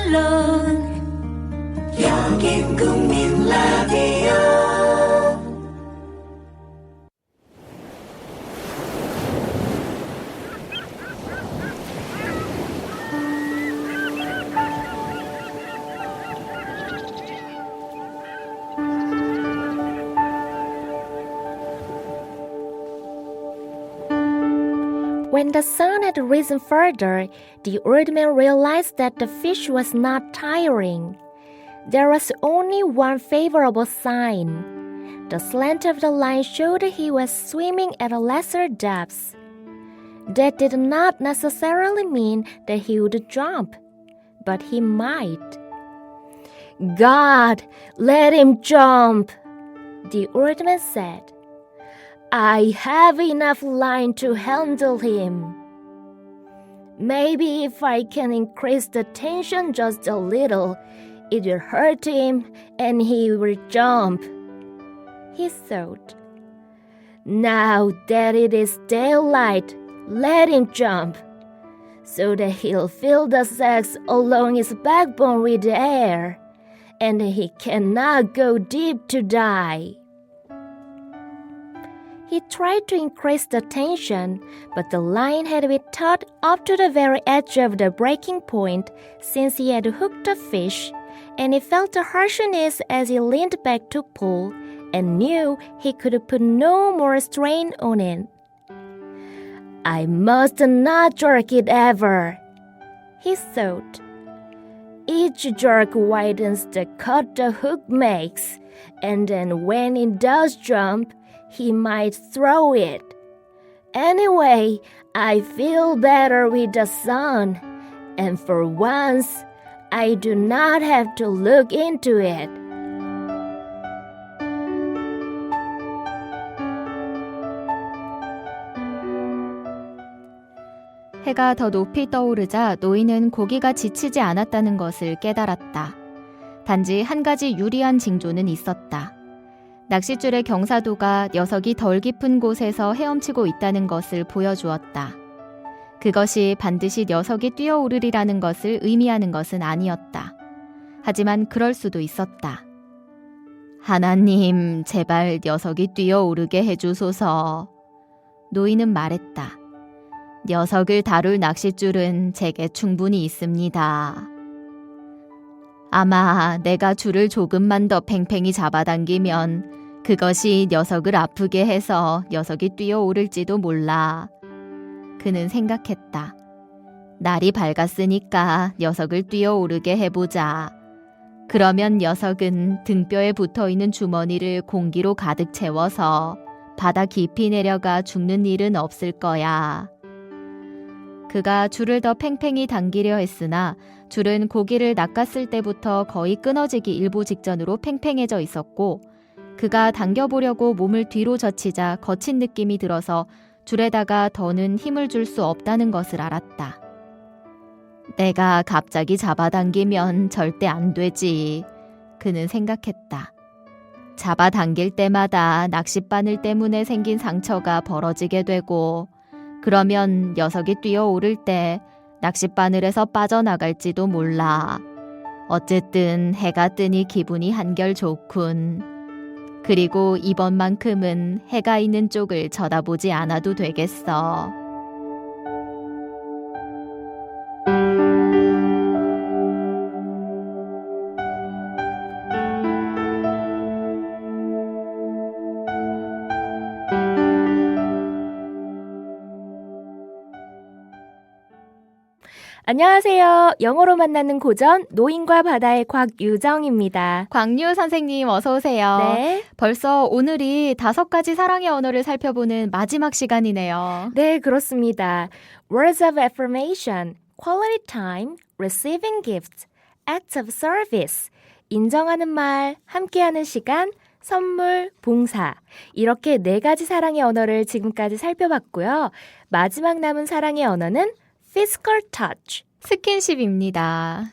alone. 여긴 국민 라디오. When the sun had risen further, the old man realized that the fish was not tiring. There was only one favorable sign. The slant of the line showed he was swimming at a lesser depth. That did not necessarily mean that he would jump, but he might. "God, let him jump," the old man said. "I have enough line to handle him. Maybe if I can increase the tension just a little, it will hurt him and he will jump," he thought. "Now that it is daylight, let him jump, so that he'll fill the sacks along his backbone with air, and he cannot go deep to die." He tried to increase the tension, but the line had been taut up to the very edge of the breaking point since he had hooked the fish, and he felt the harshness as he leaned back to pull and knew he could put no more strain on it. "I must not jerk it ever," he thought. "Each jerk widens the cut the hook makes, and then when it does jump, he might throw it. Anyway, I feel better with the sun, and for once, I do not have to look into it." 해가 더 높이 떠오르자 노인은 고기가 지치지 않았다는 것을 깨달았다. 단지 한 가지 유리한 징조는 있었다. 낚싯줄의 경사도가 녀석이 덜 깊은 곳에서 헤엄치고 있다는 것을 보여주었다. 그것이 반드시 녀석이 뛰어오르리라는 것을 의미하는 것은 아니었다. 하지만 그럴 수도 있었다. "하나님, 제발 녀석이 뛰어오르게 해주소서." 노인은 말했다. "녀석을 다룰 낚싯줄은 제게 충분히 있습니다. 아마 내가 줄을 조금만 더 팽팽히 잡아당기면 그것이 녀석을 아프게 해서 녀석이 뛰어오를지도 몰라." 그는 생각했다. 날이 밝았으니까 녀석을 뛰어오르게 해보자. 그러면 녀석은 등뼈에 붙어있는 주머니를 공기로 가득 채워서 바다 깊이 내려가 죽는 일은 없을 거야. 그가 줄을 더 팽팽히 당기려 했으나 줄은 고기를 낚았을 때부터 거의 끊어지기 일보 직전으로 팽팽해져 있었고, 그가 당겨보려고 몸을 뒤로 젖히자 거친 느낌이 들어서 줄에다가 더는 힘을 줄 수 없다는 것을 알았다. 내가 갑자기 잡아당기면 절대 안 되지. 그는 생각했다. 잡아당길 때마다 낚싯바늘 때문에 생긴 상처가 벌어지게 되고, 그러면 녀석이 뛰어오를 때 낚싯바늘에서 빠져나갈지도 몰라. 어쨌든 해가 뜨니 기분이 한결 좋군. 그리고 이번만큼은 해가 있는 쪽을 쳐다보지 않아도 되겠어. 안녕하세요. 영어로 만나는 고전 노인과 바다의 곽유정입니다. 광유 선생님 어서 오세요. 네. 벌써 오늘이 5가지 사랑의 언어를 살펴보는 마지막 시간이네요. 네, 그렇습니다. Words of affirmation, quality time, receiving gifts, acts of service, 인정하는 말, 함께하는 시간, 선물, 봉사. 이렇게 4가지 사랑의 언어를 지금까지 살펴봤고요. 마지막 남은 사랑의 언어는 physical touch, 스킨십입니다.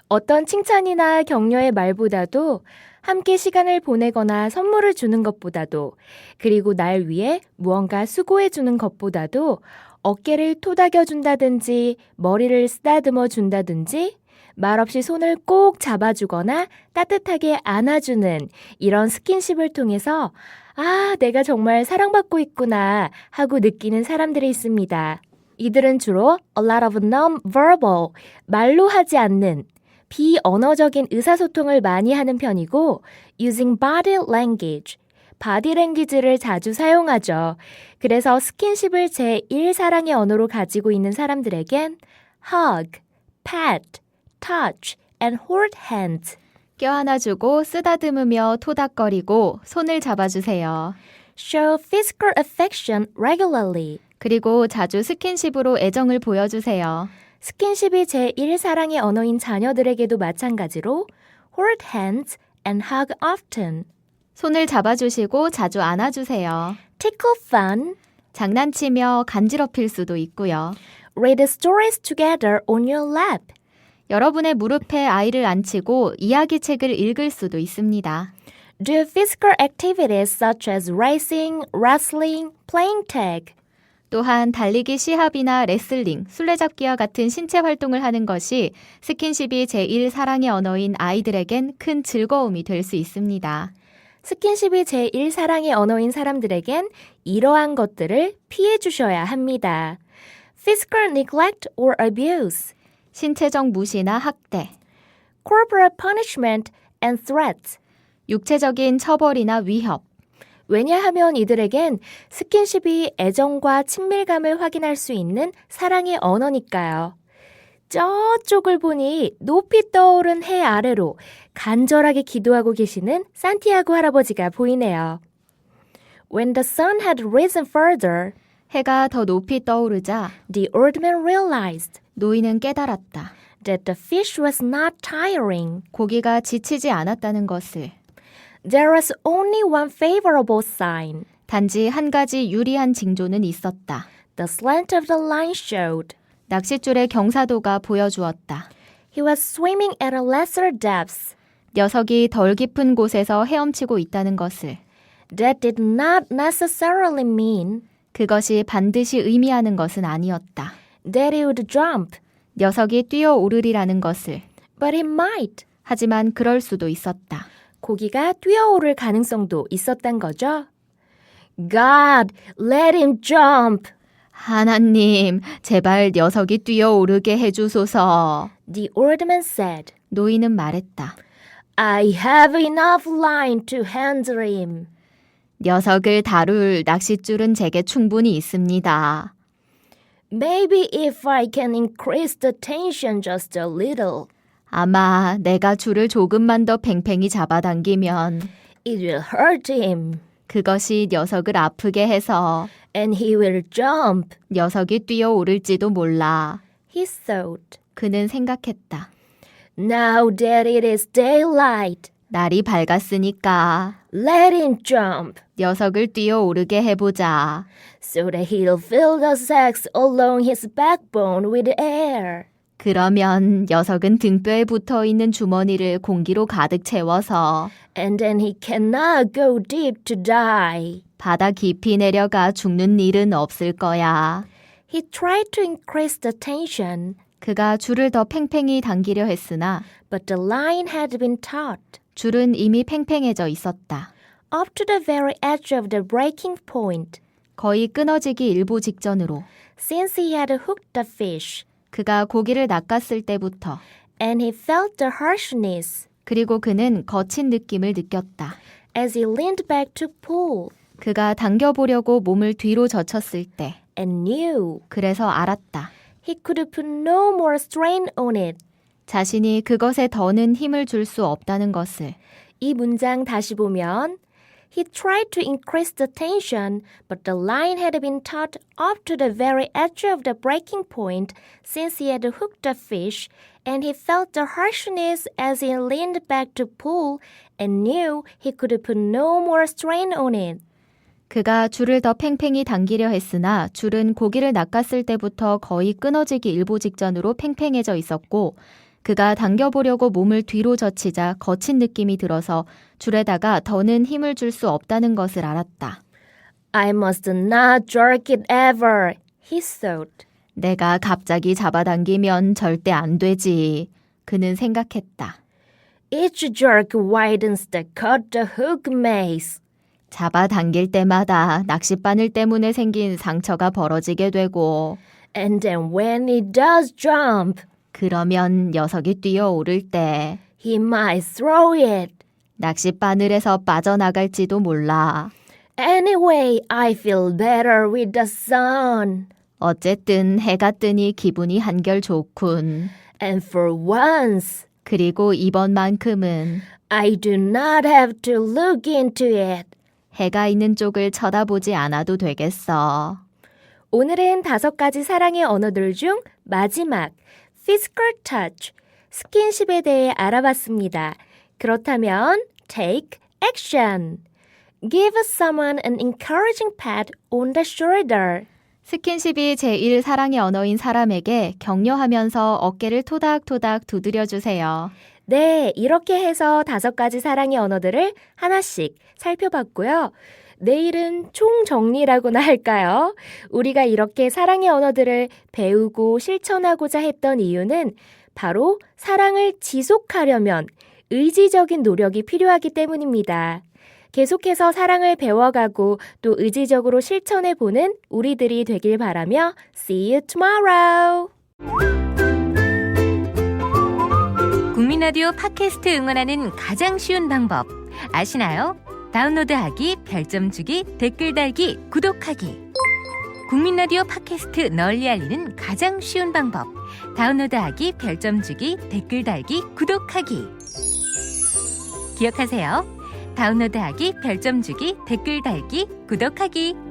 어떤 칭찬이나 격려의 말보다도 함께 시간을 보내거나 선물을 주는 것보다도 그리고 날 위해 무언가 수고해 주는 것보다도 어깨를 토닥여 준다든지 머리를 쓰다듬어 준다든지 말없이 손을 꼭 잡아주거나 따뜻하게 안아주는 이런 스킨십을 통해서 아, 내가 정말 사랑받고 있구나 하고 느끼는 사람들이 있습니다. 이들은 주로 a lot of non-verbal, 말로 하지 않는 비언어적인 의사소통을 많이 하는 편이고 using body language, 바디 랭귀지를 자주 사용하죠. 그래서 스킨십을 제1사랑의 언어로 가지고 있는 사람들에겐 hug, pat, touch, and hold hands. 껴안아주고 쓰다듬으며 토닥거리고 손을 잡아주세요. Show physical affection regularly. 그리고 자주 스킨십으로 애정을 보여주세요. 스킨십이 제1사랑의 언어인 자녀들에게도 마찬가지로 hold hands and hug often. 손을 잡아주시고 자주 안아주세요. Tickle fun. 장난치며 간지럽힐 수도 있고요. Read stories together on your lap. 여러분의 무릎에 아이를 앉히고 이야기책을 읽을 수도 있습니다. Do physical activities such as racing, wrestling, playing tag. 또한 달리기 시합이나 레슬링, 술래잡기와 같은 신체 활동을 하는 것이 스킨십이 제1사랑의 언어인 아이들에겐 큰 즐거움이 될 수 있습니다. 스킨십이 제1사랑의 언어인 사람들에겐 이러한 것들을 피해 주셔야 합니다. Physical neglect or abuse. 신체적 무시나 학대, Corporal punishment and threats. 육체적인 처벌이나 위협, 왜냐하면 이들에겐 스킨십이 애정과 친밀감을 확인할 수 있는 사랑의 언어니까요. 저쪽을 보니 높이 떠오른 해 아래로 간절하게 기도하고 계시는 산티아고 할아버지가 보이네요. When the sun had risen further, 해가 더 높이 떠오르자 the old man realized 노인은 깨달았다. that the fish was not tiring. 고기가 지치지 않았다는 것을. There was only one favorable sign. 단지 한 가지 유리한 징조는 있었다. The slant of the line showed. 낚싯줄의 경사도가 보여주었다. He was swimming at a lesser depth. 녀석이 덜 깊은 곳에서 헤엄치고 있다는 것을. That did not necessarily mean 그것이 반드시 의미하는 것은 아니었다. that he would jump, 녀석이 뛰어오르리라는 것을. but he might. 하지만 그럴 수도 있었다. 고기가 뛰어오를 가능성도 있었단 거죠. God, let him jump. 하나님, 제발 녀석이 뛰어오르게 해주소서. The old man said, 노인은 말했다. I have enough line to handle him. 녀석을 다룰 낚싯줄은 제게 충분히 있습니다. Maybe if I can increase the tension just a little, 아마 내가 줄을 조금만 더 팽팽히 잡아당기면 it will hurt him, 그것이 녀석을 아프게 해서 and he will jump, 녀석이 뛰어오를지도 몰라. he thought. 그는 생각했다. Now that it is daylight, 날이 밝았으니까 let him jump, 녀석을 뛰어오르게 해보자. so that he'll fill the sacks along his backbone with air. 그러면 녀석은 등뼈에 붙어있는 주머니를 공기로 가득 채워서 And then he cannot go deep to die. 바다 깊이 내려가 죽는 일은 없을 거야. He tried to increase the tension, 그가 줄을 더 팽팽히 당기려 했으나 but the line had been taut. 줄은 이미 팽팽해져 있었다. Up to the very edge of the breaking point, 거의 끊어지기 일보 직전으로 since he had hooked the fish, 그가 고기를 낚았을 때부터 and he felt the harshness 그리고 그는 거친 느낌을 느꼈다. as he leaned back to pull, 그가 당겨보려고 몸을 뒤로 젖혔을 때 and knew 그래서 알았다. he could put no more strain on it. 자신이 그것에 더는 힘을 줄 수 없다는 것을. 이 문장 다시 보면 He tried to increase the tension, but the line had been taut up to the very edge of the breaking point since he had hooked the fish, and he felt the harshness as he leaned back to pull and knew he could put no more strain on it. 그가 줄을 더 팽팽히 당기려 했으나 줄은 고기를 낚았을 때부터 거의 끊어지기 일보 직전으로 팽팽해져 있었고 그가 당겨보려고 몸을 뒤로 젖히자 거친 느낌이 들어서 줄에다가 더는 힘을 줄 수 없다는 것을 알았다. I must not jerk it ever, he thought. 내가 갑자기 잡아당기면 절대 안 되지. 그는 생각했다. Each jerk widens the cut the hook makes. 잡아당길 때마다 낚싯바늘 때문에 생긴 상처가 벌어지게 되고 And then when it does jump, 그러면 녀석이 뛰어오를 때 he might throw it. 낚싯바늘에서 빠져나갈지도 몰라. Anyway, I feel better with the sun. 어쨌든 해가 뜨니 기분이 한결 좋군. And for once, 그리고 이번만큼은 I do not have to look into it. 해가 있는 쪽을 쳐다보지 않아도 되겠어. 오늘은 5가지 사랑의 언어들 중 마지막 physical touch, 스킨십에 대해 알아봤습니다. 그렇다면 take action. Give someone an encouraging pat on the shoulder. 스킨십이 제1 사랑의 언어인 사람에게 격려하면서 어깨를 토닥토닥 두드려주세요. 네, 이렇게 해서 5가지 사랑의 언어들을 하나씩 살펴봤고요. 내일은 총정리라고나 할까요? 우리가 이렇게 사랑의 언어들을 배우고 실천하고자 했던 이유는 바로 사랑을 지속하려면 의지적인 노력이 필요하기 때문입니다. 계속해서 사랑을 배워가고 또 의지적으로 실천해보는 우리들이 되길 바라며 See you tomorrow! 국민라디오 팟캐스트 응원하는 가장 쉬운 방법 아시나요? 다운로드하기, 별점 주기, 댓글 달기, 구독하기. 국민라디오 팟캐스트 널리 알리는 가장 쉬운 방법. 다운로드하기, 별점 주기, 댓글 달기, 구독하기. 기억하세요. 다운로드하기, 별점 주기, 댓글 달기, 구독하기.